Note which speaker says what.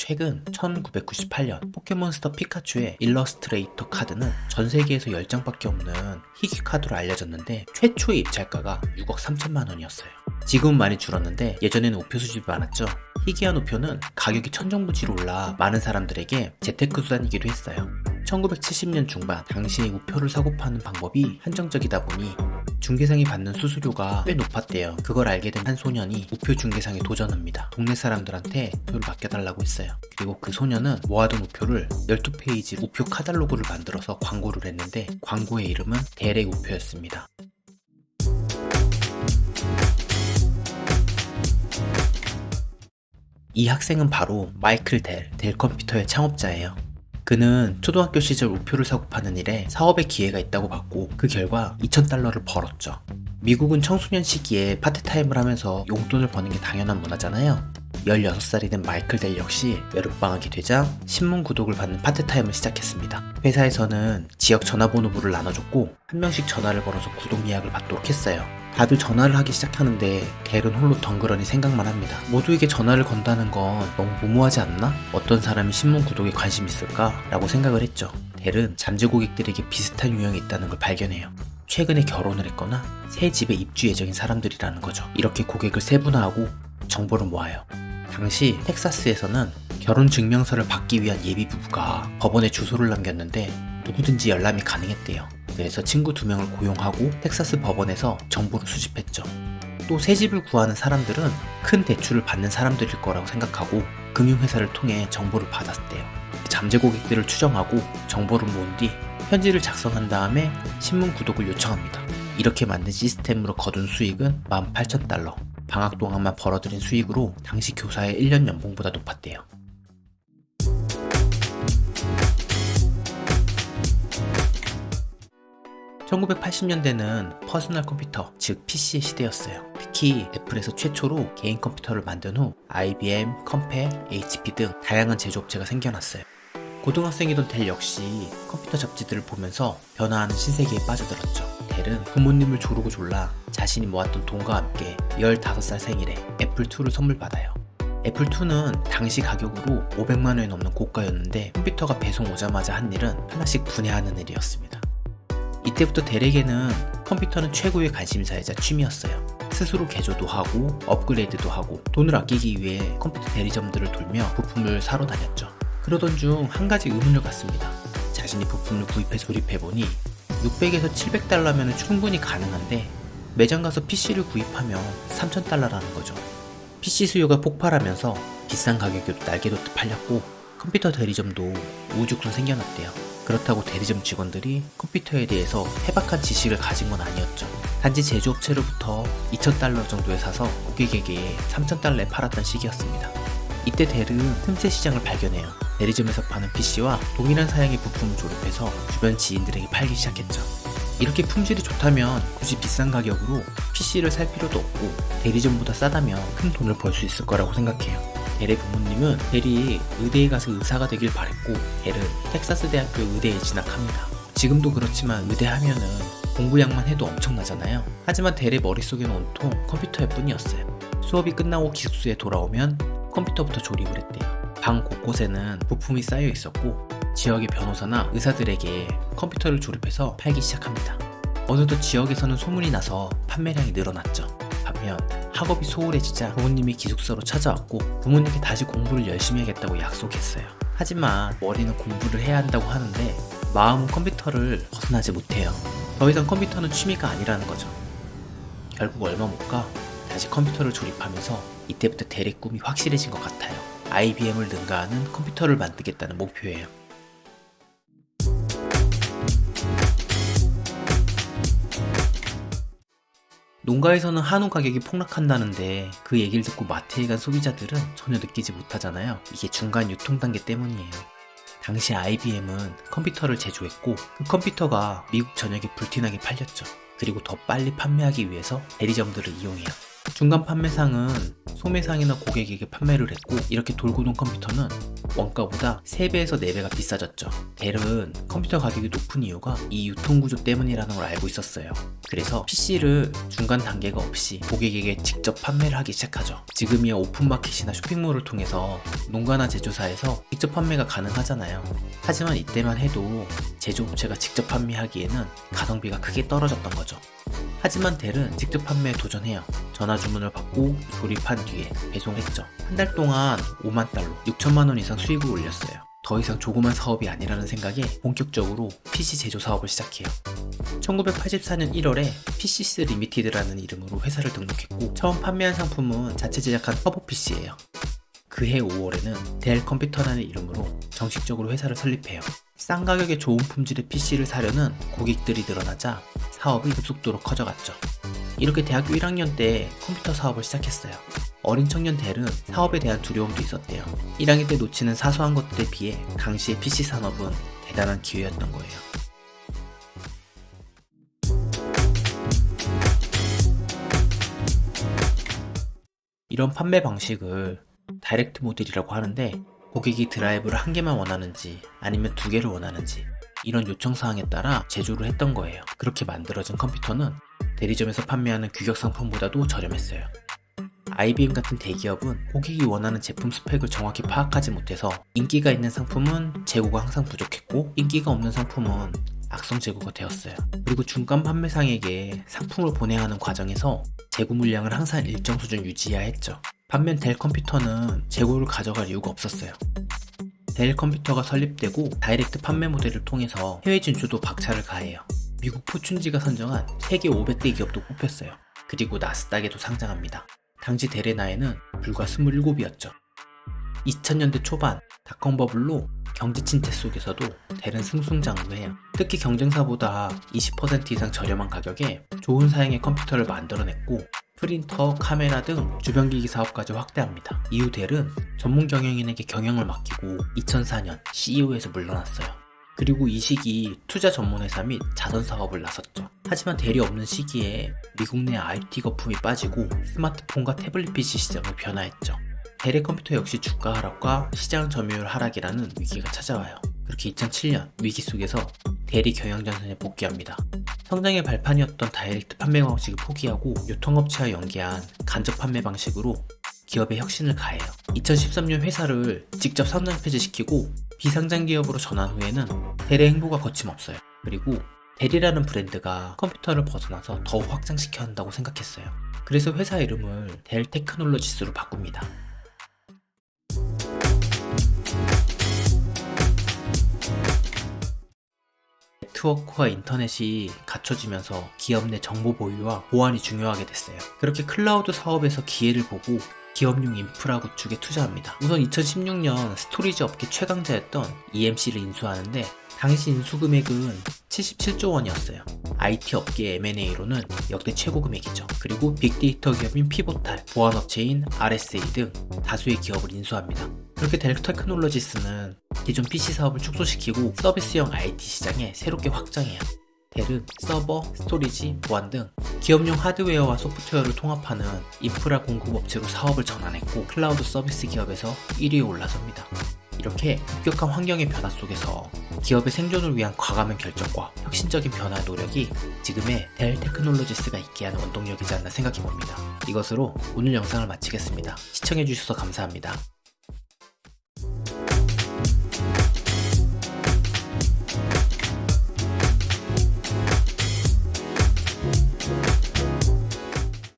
Speaker 1: 최근 1998년 포켓몬스터 피카츄의 일러스트레이터 카드는 전 세계에서 10장밖에 없는 희귀 카드로 알려졌는데 최초의 입찰가가 6억 3천만 원이었어요. 지금은 많이 줄었는데 예전에는 우표 수집이 많았죠. 희귀한 우표는 가격이 천정부지로 올라 많은 사람들에게 재테크 수단이기도 했어요. 1970년 중반 당시에 우표를 사고 파는 방법이 한정적이다 보니 중개상이 받는 수수료가 꽤 높았대요. 그걸 알게 된 한 소년이 우표 중개상에 도전합니다. 동네 사람들한테 우표를 맡겨달라고 했어요. 그리고 그 소년은 모아둔 우표를 12페이지 우표 카탈로그를 만들어서 광고를 했는데 광고의 이름은 델의 우표였습니다. 이 학생은 바로 마이클 델 컴퓨터의 창업자예요. 그는 초등학교 시절 우표를 사고 파는 일에 사업의 기회가 있다고 봤고 그 결과 2,000달러를 벌었죠. 미국은 청소년 시기에 파트타임을 하면서 용돈을 버는 게 당연한 문화잖아요. 16살이 된 마이클 델 역시 여름방학이 되자 신문 구독을 받는 파트타임을 시작했습니다. 회사에서는 지역 전화번호부를 나눠줬고 한 명씩 전화를 걸어서 구독 예약을 받도록 했어요. 다들 전화를 하기 시작하는데 델은 홀로 덩그러니 생각만 합니다. 모두에게 전화를 건다는 건 너무 무모하지 않나? 어떤 사람이 신문 구독에 관심 있을까? 라고 생각을 했죠. 델은 잠재 고객들에게 비슷한 유형이 있다는 걸 발견해요. 최근에 결혼을 했거나 새 집에 입주 예정인 사람들이라는 거죠. 이렇게 고객을 세분화하고 정보를 모아요. 당시 텍사스에서는 결혼 증명서를 받기 위한 예비 부부가 법원에 주소를 남겼는데 누구든지 열람이 가능했대요. 그래서 친구 2명을 고용하고 텍사스 법원에서 정보를 수집했죠. 또 새 집을 구하는 사람들은 큰 대출을 받는 사람들일 거라고 생각하고 금융회사를 통해 정보를 받았대요. 잠재 고객들을 추정하고 정보를 모은 뒤 편지를 작성한 다음에 신문 구독을 요청합니다. 이렇게 만든 시스템으로 거둔 수익은 18,000달러. 방학 동안만 벌어들인 수익으로 당시 교사의 1년 연봉보다 높았대요. (1980년대는) 퍼스널 컴퓨터, 즉 PC의 시대였어요. 특히 애플에서 최초로 개인 컴퓨터를 만든 후 IBM, 컴팩, HP 등 다양한 제조업체가 생겨났어요. 고등학생이던 델 역시 컴퓨터 잡지들을 보면서 변화하는 신세계에 빠져들었죠. 델은 부모님을 조르고 졸라 자신이 모았던 돈과 함께 15살 생일에 애플2를 선물 받아요. 애플2는 당시 가격으로 500만원이 넘는 고가였는데 컴퓨터가 배송 오자마자 한 일은 하나씩 분해하는 일이었습니다. 이때부터 델에게는 컴퓨터는 최고의 관심사이자 취미였어요. 스스로 개조도 하고 업그레이드도 하고 돈을 아끼기 위해 컴퓨터 대리점들을 돌며 부품을 사러 다녔죠. 그러던 중 한 가지 의문을 갖습니다. 자신이 부품을 구입해서 조립해보니 600에서 700달러면 충분히 가능한데 매장 가서 PC를 구입하면 3,000달러라는 거죠. PC 수요가 폭발하면서 비싼 가격으로 날개도트 팔렸고 컴퓨터 대리점도 우후죽순 생겨났대요. 그렇다고 대리점 직원들이 컴퓨터에 대해서 해박한 지식을 가진 건 아니었죠. 단지 제조업체로부터 2,000달러 정도에 사서 고객에게 3,000달러에 팔았던 시기였습니다. 이때 델은 틈새 시장을 발견해요. 대리점에서 파는 PC와 동일한 사양의 부품을 조립해서 주변 지인들에게 팔기 시작했죠. 이렇게 품질이 좋다면 굳이 비싼 가격으로 PC를 살 필요도 없고 대리점보다 싸다면 큰 돈을 벌 수 있을 거라고 생각해요. 델의 부모님은 델이 의대에 가서 의사가 되길 바랬고 델은 텍사스 대학교 의대에 진학합니다. 지금도 그렇지만 의대 하면은 공부량만 해도 엄청나잖아요. 하지만 델의 머릿속에는 온통 컴퓨터일 뿐이었어요. 수업이 끝나고 기숙사에 돌아오면 컴퓨터부터 조립을 했대요. 방 곳곳에는 부품이 쌓여 있었고 지역의 변호사나 의사들에게 컴퓨터를 조립해서 팔기 시작합니다. 어느덧 지역에서는 소문이 나서 판매량이 늘어났죠. 반면 학업이 소홀해지자 부모님이 기숙사로 찾아왔고 부모님께 다시 공부를 열심히 하겠다고 약속했어요. 하지만 머리는 공부를 해야 한다고 하는데 마음은 컴퓨터를 벗어나지 못해요. 더 이상 컴퓨터는 취미가 아니라는 거죠. 결국 얼마 못 가 다시 컴퓨터를 조립하면서 이때부터 델의 꿈이 확실해진 것 같아요. IBM을 능가하는 컴퓨터를 만들겠다는 목표예요. 농가에서는 한우 가격이 폭락한다는데 그 얘기를 듣고 마트에 간 소비자들은 전혀 느끼지 못하잖아요. 이게 중간 유통 단계 때문이에요. 당시 IBM은 컴퓨터를 제조했고 그 컴퓨터가 미국 전역에 불티나게 팔렸죠. 그리고 더 빨리 판매하기 위해서 대리점들을 이용해요. 중간 판매상은 소매상이나 고객에게 판매를 했고 이렇게 돌고 돈 컴퓨터는 원가보다 3배에서 4배가 비싸졌죠. 델은 컴퓨터 가격이 높은 이유가 이 유통구조 때문이라는 걸 알고 있었어요. 그래서 PC를 중간 단계가 없이 고객에게 직접 판매를 하기 시작하죠. 지금이야 오픈마켓이나 쇼핑몰을 통해서 농가나 제조사에서 직접 판매가 가능하잖아요. 하지만 이때만 해도 제조업체가 직접 판매하기에는 가성비가 크게 떨어졌던 거죠. 하지만 델은 직접 판매에 도전해요. 전화 주문을 받고 조립한 뒤에 배송했죠. 한 달 동안 5만 달러, 6천만 원 이상 수익을 올렸어요. 더 이상 조그만 사업이 아니라는 생각에 본격적으로 PC 제조 사업을 시작해요. 1984년 1월에 PC스 리미티드라는 이름으로 회사를 등록했고 처음 판매한 상품은 자체 제작한 터보 PC예요. 그해 5월에는 델 컴퓨터라는 이름으로 정식적으로 회사를 설립해요. 싼 가격에 좋은 품질의 PC를 사려는 고객들이 늘어나자 사업이 급속도로 커져갔죠. 이렇게 대학교 1학년 때 컴퓨터 사업을 시작했어요. 어린 청년 델은 사업에 대한 두려움도 있었대요. 1학년 때 놓치는 사소한 것들에 비해 당시의 PC 산업은 대단한 기회였던 거예요. 이런 판매 방식을 다이렉트 모델이라고 하는데 고객이 드라이브를 한 개만 원하는지 아니면 2개를 원하는지 이런 요청사항에 따라 제조를 했던 거예요. 그렇게 만들어진 컴퓨터는 대리점에서 판매하는 규격 상품보다도 저렴했어요. IBM 같은 대기업은 고객이 원하는 제품 스펙을 정확히 파악하지 못해서 인기가 있는 상품은 재고가 항상 부족했고 인기가 없는 상품은 악성 재고가 되었어요. 그리고 중간 판매상에게 상품을 보내야 하는 과정에서 재고 물량을 항상 일정 수준 유지해야 했죠. 반면 델 컴퓨터는 재고를 가져갈 이유가 없었어요. 델 컴퓨터가 설립되고 다이렉트 판매 모델을 통해서 해외 진출도 박차를 가해요. 미국 포춘지가 선정한 세계 500대 기업도 뽑혔어요. 그리고 나스닥에도 상장합니다. 당시 델의 나이는 불과 27이었죠. 2000년대 초반 닷컴 버블로 경제 침체 속에서도 델은 승승장구해요. 특히 경쟁사보다 20% 이상 저렴한 가격에 좋은 사양의 컴퓨터를 만들어냈고 프린터, 카메라 등 주변기기 사업까지 확대합니다. 이후 델은 전문 경영인에게 경영을 맡기고 2004년 CEO에서 물러났어요. 그리고 이 시기 투자 전문회사 및 자선 사업을 나섰죠. 하지만 델이 없는 시기에 미국 내 IT 거품이 빠지고 스마트폰과 태블릿 PC 시장은 변화했죠. 델의 컴퓨터 역시 주가 하락과 시장 점유율 하락이라는 위기가 찾아와요. 그렇게 2007년 위기 속에서 델이 경영전선에 복귀합니다. 성장의 발판이었던 다이렉트 판매 방식을 포기하고 유통업체와 연계한 간접 판매 방식으로 기업의 혁신을 가해요. 2013년 회사를 직접 상장 폐지시키고 비상장 기업으로 전환 후에는 델의 행보가 거침없어요. 그리고 델이라는 브랜드가 컴퓨터를 벗어나서 더욱 확장시켜야 한다고 생각했어요. 그래서 회사 이름을 델 테크놀로지스로 바꿉니다. 네트워크와 인터넷이 갖춰지면서 기업 내 정보 보유와 보안이 중요하게 됐어요. 그렇게 클라우드 사업에서 기회를 보고 기업용 인프라 구축에 투자합니다. 우선 2016년 스토리지 업계 최강자였던 EMC를 인수하는데 당시 인수 금액은 77조 원이었어요. IT 업계 M&A로는 역대 최고 금액이죠. 그리고 빅데이터 기업인 피보탈, 보안업체인 RSA 등 다수의 기업을 인수합니다. 그렇게 델 테크놀로지스는 기존 PC 사업을 축소시키고 서비스형 IT 시장에 새롭게 확장해요. 델은 서버, 스토리지, 보안 등 기업용 하드웨어와 소프트웨어를 통합하는 인프라 공급 업체로 사업을 전환했고 클라우드 서비스 기업에서 1위에 올라섭니다. 이렇게 급격한 환경의 변화 속에서 기업의 생존을 위한 과감한 결정과 혁신적인 변화의 노력이 지금의 델 테크놀로지스가 있게 하는 원동력이지 않나 생각해봅니다. 이것으로 오늘 영상을 마치겠습니다. 시청해주셔서 감사합니다.